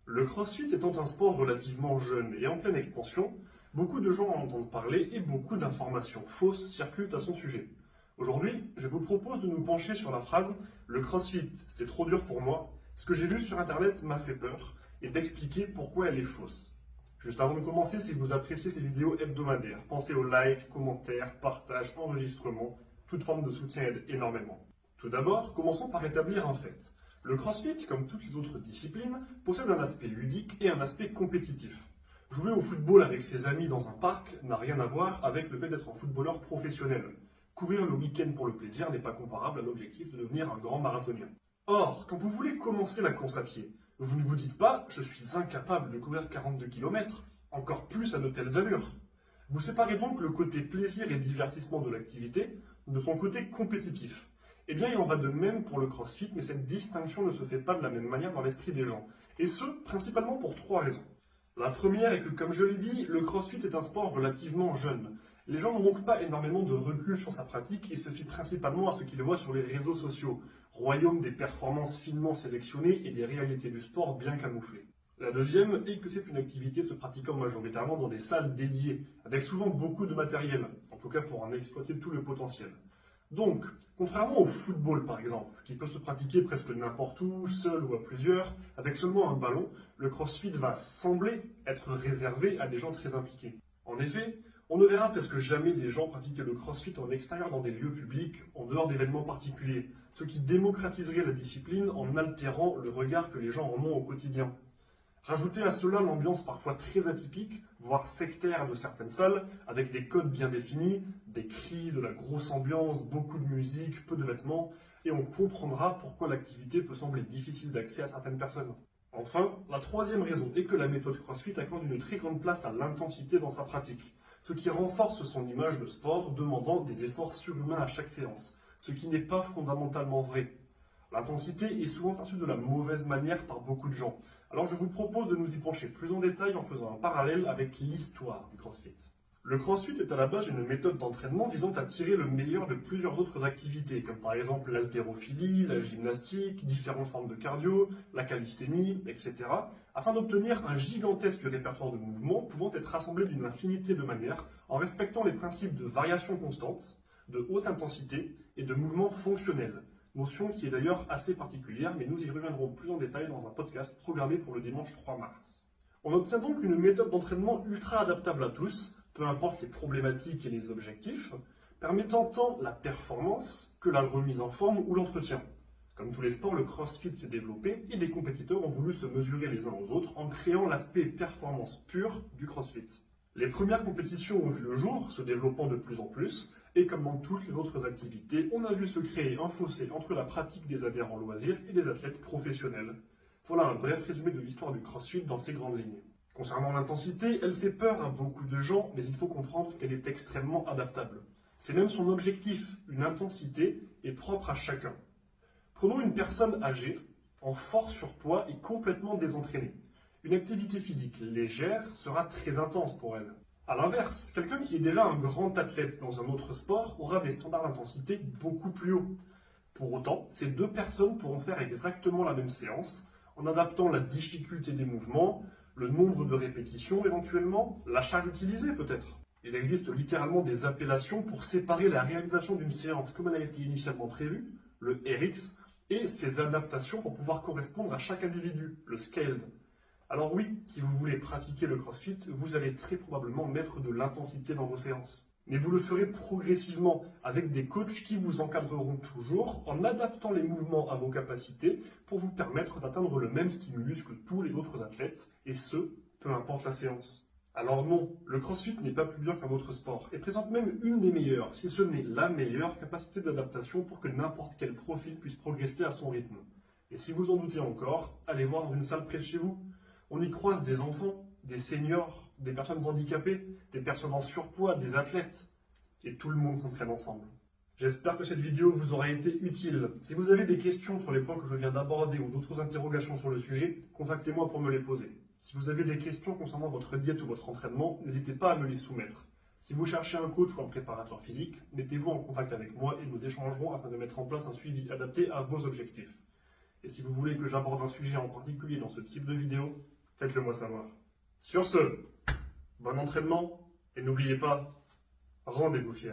Le CrossFit étant un sport relativement jeune et en pleine expansion, beaucoup de gens en entendent parler et beaucoup d'informations fausses circulent à son sujet. Aujourd'hui, je vous propose de nous pencher sur la phrase « Le CrossFit, c'est trop dur pour moi. Ce que j'ai lu sur internet m'a fait peur » et d'expliquer pourquoi elle est fausse. Juste avant de commencer, si vous appréciez ces vidéos hebdomadaires, pensez aux likes, commentaires, partages, enregistrements. Toute forme de soutien aide énormément. Tout d'abord, commençons par établir un fait. Le CrossFit, comme toutes les autres disciplines, possède un aspect ludique et un aspect compétitif. Jouer au football avec ses amis dans un parc n'a rien à voir avec le fait d'être un footballeur professionnel. Courir le week-end pour le plaisir n'est pas comparable à l'objectif de devenir un grand marathonien. Or, quand vous voulez commencer la course à pied, vous ne vous dites pas « je suis incapable de courir 42 km », encore plus à de telles allures. Vous séparez donc le côté plaisir et divertissement de l'activité de son côté compétitif. Eh bien, il en va de même pour le CrossFit, mais cette distinction ne se fait pas de la même manière dans l'esprit des gens. Et ce, principalement pour trois raisons. La première est que, comme je l'ai dit, le CrossFit est un sport relativement jeune. Les gens n'ont donc pas énormément de recul sur sa pratique et se fient principalement à ce qu'ils voient sur les réseaux sociaux, royaume des performances finement sélectionnées et des réalités du sport bien camouflées. La deuxième est que c'est une activité se pratiquant majoritairement dans des salles dédiées, avec souvent beaucoup de matériel, en tout cas pour en exploiter tout le potentiel. Donc, contrairement au football par exemple, qui peut se pratiquer presque n'importe où, seul ou à plusieurs, avec seulement un ballon, le CrossFit va sembler être réservé à des gens très impliqués. En effet, on ne verra presque jamais des gens pratiquer le CrossFit en extérieur dans des lieux publics, en dehors d'événements particuliers, ce qui démocratiserait la discipline en altérant le regard que les gens en ont au quotidien. Rajoutez à cela l'ambiance parfois très atypique, voire sectaire de certaines salles, avec des codes bien définis, des cris, de la grosse ambiance, beaucoup de musique, peu de vêtements, et on comprendra pourquoi l'activité peut sembler difficile d'accès à certaines personnes. Enfin, la troisième raison est que la méthode CrossFit accorde une très grande place à l'intensité dans sa pratique, ce qui renforce son image de sport demandant des efforts surhumains à chaque séance, ce qui n'est pas fondamentalement vrai. L'intensité est souvent perçue de la mauvaise manière par beaucoup de gens. Alors je vous propose de nous y pencher plus en détail en faisant un parallèle avec l'histoire du CrossFit. Le CrossFit est à la base une méthode d'entraînement visant à tirer le meilleur de plusieurs autres activités, comme par exemple l'haltérophilie, la gymnastique, différentes formes de cardio, la calisthénie, etc., afin d'obtenir un gigantesque répertoire de mouvements pouvant être rassemblés d'une infinité de manières en respectant les principes de variation constante, de haute intensité et de mouvements fonctionnels. Notion qui est d'ailleurs assez particulière, mais nous y reviendrons plus en détail dans un podcast programmé pour le dimanche 3 mars. On obtient donc une méthode d'entraînement ultra adaptable à tous, peu importe les problématiques et les objectifs, permettant tant la performance que la remise en forme ou l'entretien. Comme tous les sports, le CrossFit s'est développé et des compétiteurs ont voulu se mesurer les uns aux autres en créant l'aspect performance pure du CrossFit. Les premières compétitions ont vu le jour, se développant de plus en plus, et comme dans toutes les autres activités, on a vu se créer un fossé entre la pratique des adhérents loisirs et des athlètes professionnels. Voilà un bref résumé de l'histoire du CrossFit dans ses grandes lignes. Concernant l'intensité, elle fait peur à beaucoup de gens, mais il faut comprendre qu'elle est extrêmement adaptable. C'est même son objectif, une intensité est propre à chacun. Prenons une personne âgée, en fort surpoids et complètement désentraînée. Une activité physique légère sera très intense pour elle. A l'inverse, quelqu'un qui est déjà un grand athlète dans un autre sport aura des standards d'intensité beaucoup plus hauts. Pour autant, ces deux personnes pourront faire exactement la même séance, en adaptant la difficulté des mouvements, le nombre de répétitions éventuellement, la charge utilisée peut-être. Il existe littéralement des appellations pour séparer la réalisation d'une séance comme elle a été initialement prévue, le RX, et ses adaptations pour pouvoir correspondre à chaque individu, le Scaled. Alors oui, si vous voulez pratiquer le CrossFit, vous allez très probablement mettre de l'intensité dans vos séances. Mais vous le ferez progressivement avec des coachs qui vous encadreront toujours en adaptant les mouvements à vos capacités pour vous permettre d'atteindre le même stimulus que tous les autres athlètes, et ce, peu importe la séance. Alors non, le CrossFit n'est pas plus dur qu'un autre sport et présente même une des meilleures, si ce n'est la meilleure capacité d'adaptation pour que n'importe quel profil puisse progresser à son rythme. Et si vous en doutez encore, allez voir dans une salle près de chez vous. On y croise des enfants, des seniors, des personnes handicapées, des personnes en surpoids, des athlètes. Et tout le monde s'entraîne ensemble. J'espère que cette vidéo vous aura été utile. Si vous avez des questions sur les points que je viens d'aborder ou d'autres interrogations sur le sujet, contactez-moi pour me les poser. Si vous avez des questions concernant votre diète ou votre entraînement, n'hésitez pas à me les soumettre. Si vous cherchez un coach ou un préparateur physique, mettez-vous en contact avec moi et nous échangerons afin de mettre en place un suivi adapté à vos objectifs. Et si vous voulez que j'aborde un sujet en particulier dans ce type de vidéo, Faites-le moi savoir. Sur ce, bon entraînement et n'oubliez pas, rendez-vous fiers.